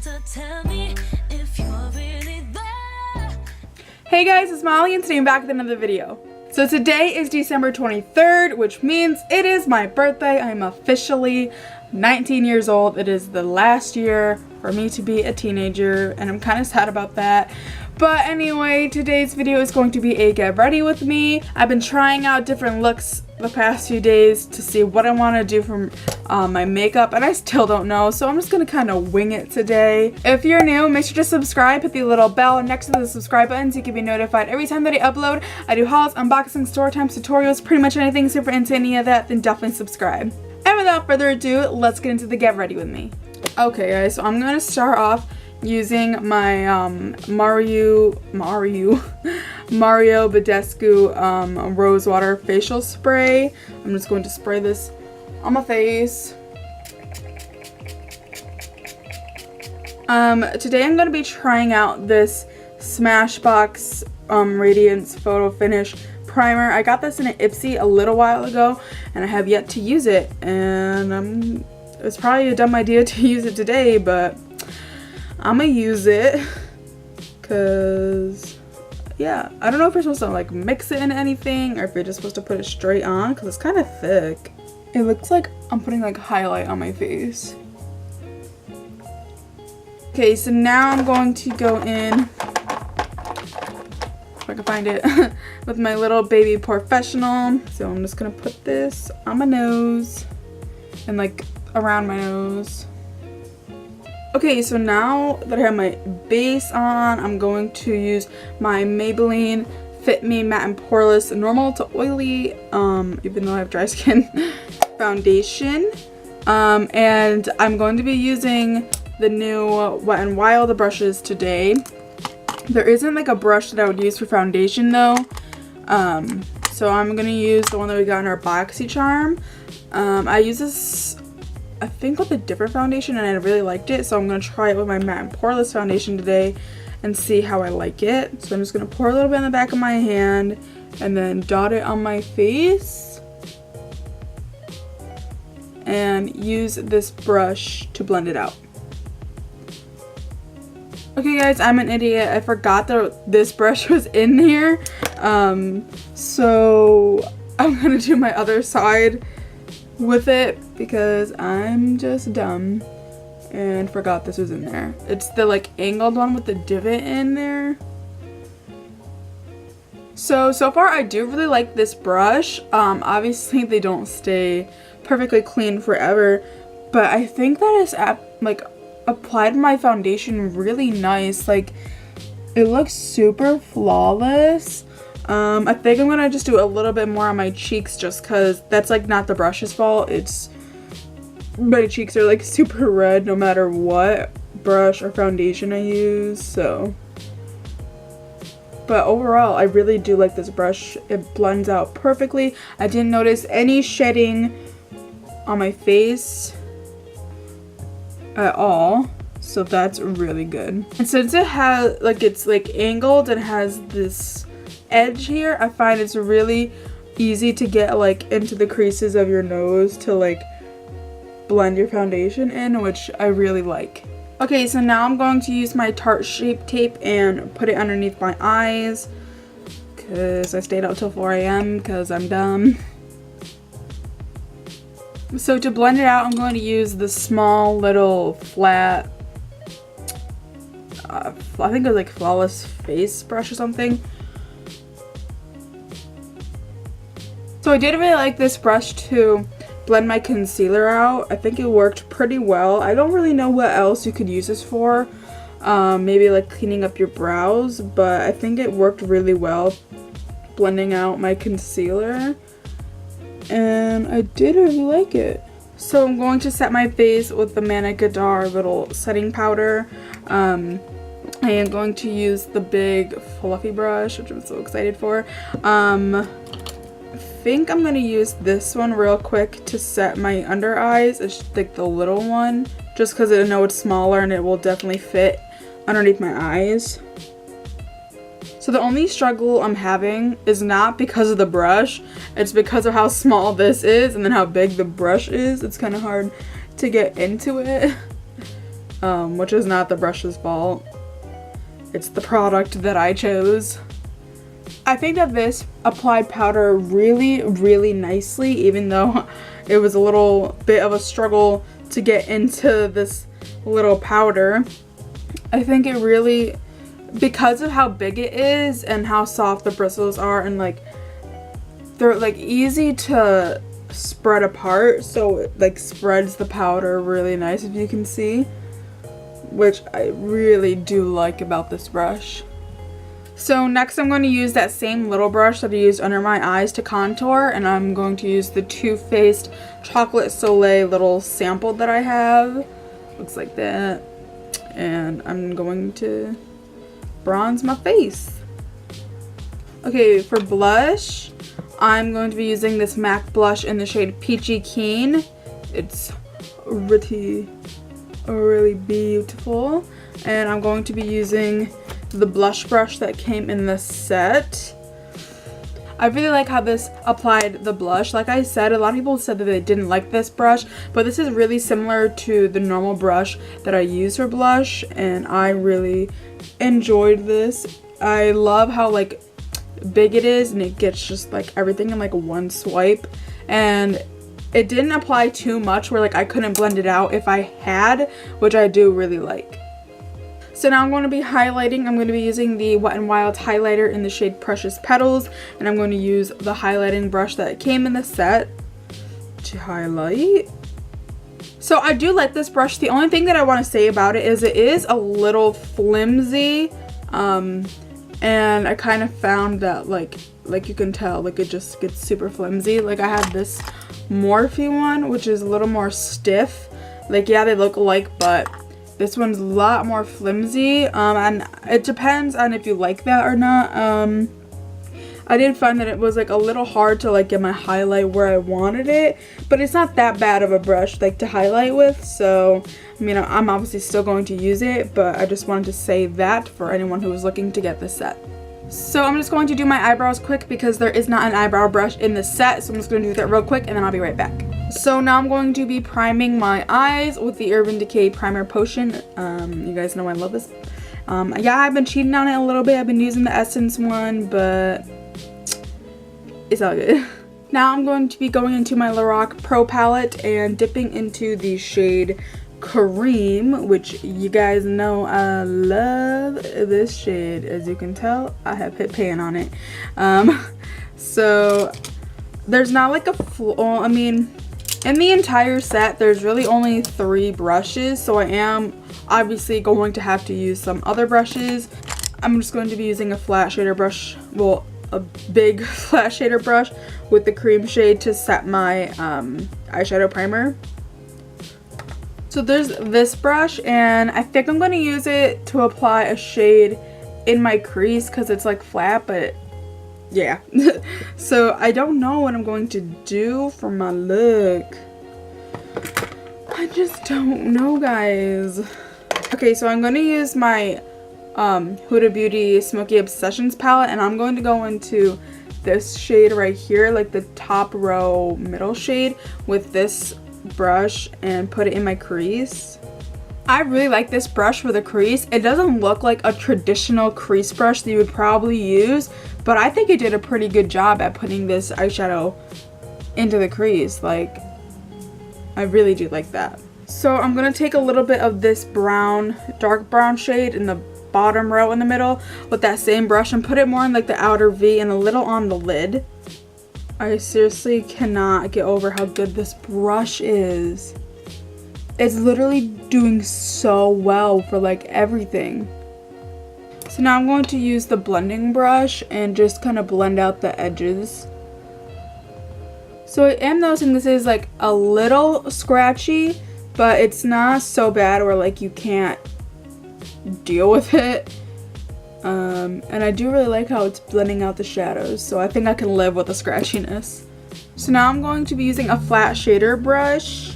So tell me if you're really there. Hey guys, it's Molly and today I'm back with another video. So today is December 23rd, which means it is my birthday. I'm officially 19 years old. It is the last year for me to be a teenager and I'm kind of sad about that. But anyway, today's video is going to be a get ready with me. I've been trying out different looks the past few days to see what I want to do for my makeup, and I still don't know, so I'm just gonna kind of wing it today. If you're new, make sure to subscribe, hit the little bell next to the subscribe button so you can be notified every time that I upload. I do hauls, unboxing, story times, tutorials, pretty much anything. So if you're into any of that, then definitely subscribe. And without further ado, let's get into the get ready with me. Okay guys, so I'm gonna start off using my Mario Badescu Rose Water Facial Spray. I'm just going to spray this on my face. Today I'm going to be trying out this Smashbox Radiance Photo Finish Primer. I got this in an Ipsy a little while ago and I have yet to use it, and it's probably a dumb idea to use it today, but I'm gonna use it because, yeah, I don't know if you're supposed to like mix it in anything or if you're just supposed to put it straight on because it's kind of thick. It looks like I'm putting like highlight on my face. Okay, so now I'm going to go in, if I can find it, with my little baby Professional. So I'm just gonna put this on my nose and like around my nose. Okay, so now that I have my base on, I'm going to use my Maybelline Fit Me Matte and Poreless Normal to Oily, even though I have dry skin, foundation. And I'm going to be using the new Wet n Wild brushes today. There isn't like a brush that I would use for foundation though. So I'm going to use the one that we got in our BoxyCharm. I use this, I think, with a different foundation and I really liked it, so I'm going to try it with my matte and poreless foundation today and see how I like it. So I'm just going to pour a little bit in the back of my hand and then dot it on my face and use this brush to blend it out. Okay guys, I'm an idiot. I forgot that this brush was in here, so I'm going to do my other side with it because I'm just dumb and forgot this was in there. It's the like angled one with the divot in there. So far I do really like this brush. Obviously they don't stay perfectly clean forever, but I think that it's applied my foundation really nice. Like, it looks super flawless. I think I'm gonna just do a little bit more on my cheeks just because that's like not the brush's fault. It's my cheeks are like super red no matter what brush or foundation I use, so. But overall, I really do like this brush. It blends out perfectly. I didn't notice any shedding on my face at all, so that's really good. And since it has like, it's like angled and has this edge here, I find it's really easy to get like into the creases of your nose to like blend your foundation in, which I really like. Okay, so now I'm going to use my Tarte Shape Tape and put it underneath my eyes because I stayed out till 4 AM because I'm dumb. So to blend it out, I'm going to use the small little flat, I think it was like Flawless Face brush or something. So I did really like this brush to blend my concealer out. I think it worked pretty well. I don't really know what else you could use this for. Maybe like cleaning up your brows, but I think it worked really well blending out my concealer. And I did really like it. So I'm going to set my face with the Manic Gadar little setting powder. I am going to use the big fluffy brush, which I'm so excited for. I think I'm gonna use this one real quick to set my under eyes. It's like the little one, just because I know it's smaller and it will definitely fit underneath my eyes. So the only struggle I'm having is not because of the brush, it's because of how small this is and then how big the brush is. It's kind of hard to get into it. which is not the brush's fault. It's the product that I chose. I think that this applied powder really, really nicely, even though it was a little bit of a struggle to get into this little powder. I think it really, because of how big it is and how soft the bristles are, and like they're like easy to spread apart, so it like spreads the powder really nice, if you can see, which I really do like about this brush. So next I'm going to use that same little brush that I used under my eyes to contour, and I'm going to use the Too Faced Chocolate Soleil little sample that I have. Looks like that. And I'm going to bronze my face. Okay, for blush, I'm going to be using this MAC blush in the shade Peachy Keen. It's really beautiful. And I'm going to be using the blush brush that came in the set. I really like how this applied the blush. Like I said, a lot of people said that they didn't like this brush, but this is really similar to the normal brush that I use for blush, and I really enjoyed this. I love how like big it is, and it gets just like everything in like one swipe, and it didn't apply too much where like I couldn't blend it out if I had, which I do really like. So now I'm going to be highlighting. I'm going to be using the Wet n Wild highlighter in the shade Precious Petals, and I'm going to use the highlighting brush that came in the set to highlight. So I do like this brush. The only thing that I want to say about it is a little flimsy, and I kind of found that like you can tell, like it just gets super flimsy. Like I have this Morphe one, which is a little more stiff. Like yeah, they look alike, but this one's a lot more flimsy, and it depends on if you like that or not. I did find that it was like a little hard to like get my highlight where I wanted it, but it's not that bad of a brush like to highlight with. So I mean, I'm obviously still going to use it, but I just wanted to say that for anyone who was looking to get this set. So I'm just going to do my eyebrows quick because there is not an eyebrow brush in the set, so I'm just going to do that real quick and then I'll be right back. So now I'm going to be priming my eyes with the Urban Decay Primer Potion. You guys know I love this. Yeah, I've been cheating on it a little bit. I've been using the Essence one, but it's all good. Now I'm going to be going into my Lorac Pro palette and dipping into the shade Cream, which you guys know I love this shade. As you can tell, I have hit pan on it. So there's not like I mean, in the entire set there's really only 3 brushes, so I am obviously going to have to use some other brushes. I'm just going to be using a flat shader brush, well, a big flat shader brush with the cream shade to set my eyeshadow primer. So there's this brush, and I think I'm going to use it to apply a shade in my crease because it's like flat, but yeah. So I don't know what I'm going to do for my look. I just don't know, guys. Okay, so I'm going to use my Huda Beauty Smoky Obsessions palette, and I'm going to go into this shade right here, like the top row middle shade, with this brush and put it in my crease. I really like this brush for the crease. It doesn't look like a traditional crease brush that you would probably use, but I think it did a pretty good job at putting this eyeshadow into the crease. Like, I really do like that. So I'm gonna take a little bit of this brown, dark brown shade in the bottom row in the middle with that same brush and put it more in like the outer V and a little on the lid. I seriously cannot get over how good this brush is. It's literally doing so well for like everything. So now I'm going to use the blending brush and just kind of blend out the edges. So I am noticing this is like a little scratchy, but it's not so bad where like you can't deal with it. And I do really like how it's blending out the shadows, so I think I can live with the scratchiness. So now I'm going to be using a flat shader brush,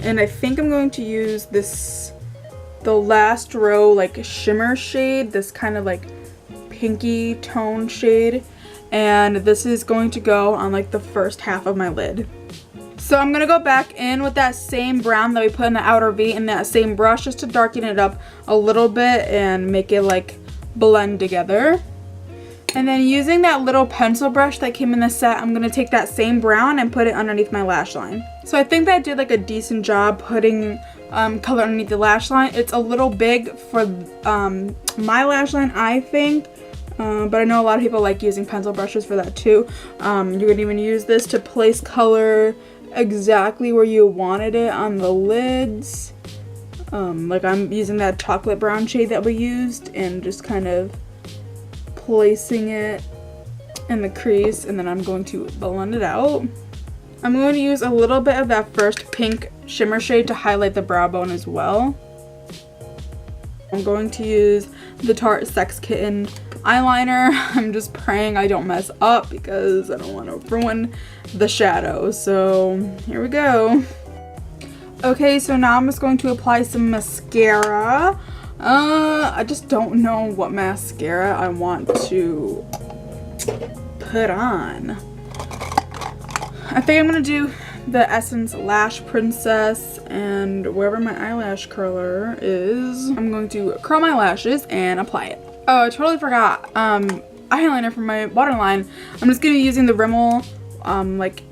and I think I'm going to use the last row like shimmer shade, this kind of like pinky tone shade, and this is going to go on like the first half of my lid. So I'm gonna go back in with that same brown that we put in the outer V and that same brush just to darken it up a little bit and make it like blend together. And then using that little pencil brush that came in the set, I'm gonna take that same brown and put it underneath my lash line. So I think that I did like a decent job putting color underneath the lash line. It's a little big for my lash line, I think. But I know a lot of people like using pencil brushes for that too. You can even use this to place color exactly where you wanted it on the lids. Like I'm using that chocolate brown shade that we used and just kind of placing it in the crease, and then I'm going to blend it out. I'm going to use a little bit of that first pink shimmer shade to highlight the brow bone as well. I'm going to use the Tarte Sex Kitten eyeliner. I'm just praying I don't mess up because I don't want to ruin the shadow. So here we go. Okay, so now I'm just going to apply some mascara. I just don't know what mascara I want to put on. I think I'm gonna do the Essence Lash Princess, and wherever my eyelash curler is, I'm going to curl my lashes and apply it. Oh, I totally forgot eyeliner for my waterline. I'm just gonna be using the Rimmel like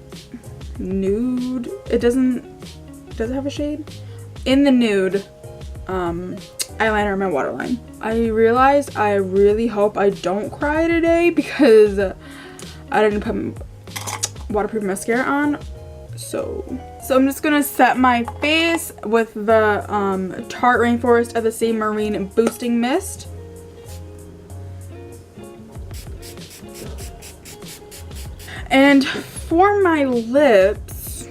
nude. Does it have a shade? In the nude eyeliner in my waterline. I realized I really hope I don't cry today because I didn't put waterproof mascara on. So I'm just gonna set my face with the Tarte Rainforest of the Sea Marine Boosting Mist. And for my lips,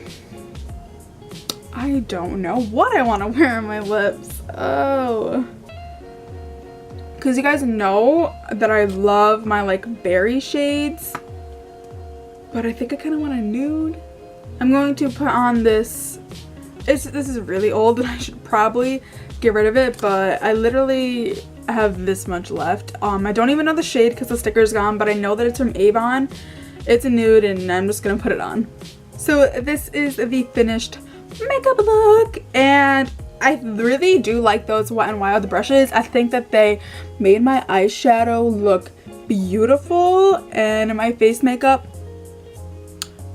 I don't know what I want to wear on my lips. Oh, because you guys know that I love my like berry shades, but I think I kind of want a nude. I'm going to put on this. This is really old and I should probably get rid of it, but I literally have this much left. I don't even know the shade because the sticker's gone, but I know that it's from Avon. It's a nude and I'm just gonna put it on. So this is the finished makeup look, and I really do like those Wet n Wild brushes. I think that they made my eyeshadow look beautiful, and my face makeup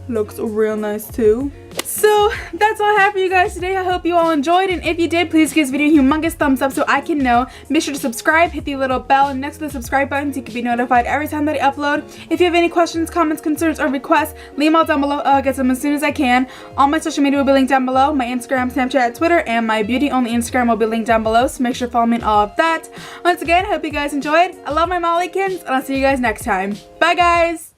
looks real nice too. So that's all I have for you guys today. I hope you all enjoyed, and if you did, please give this video a humongous thumbs up so I can know. Make sure to subscribe, hit the little bell and next to the subscribe button so you can be notified every time that I upload. If you have any questions, comments, concerns, or requests, leave them all down below. I'll get them as soon as I can. All my social media will be linked down below. My Instagram, Snapchat, Twitter, and my beauty only Instagram will be linked down below, so make sure to follow me in all of that. Once again, I hope you guys enjoyed. I love my Mollykins, and I'll see you guys next time. Bye guys!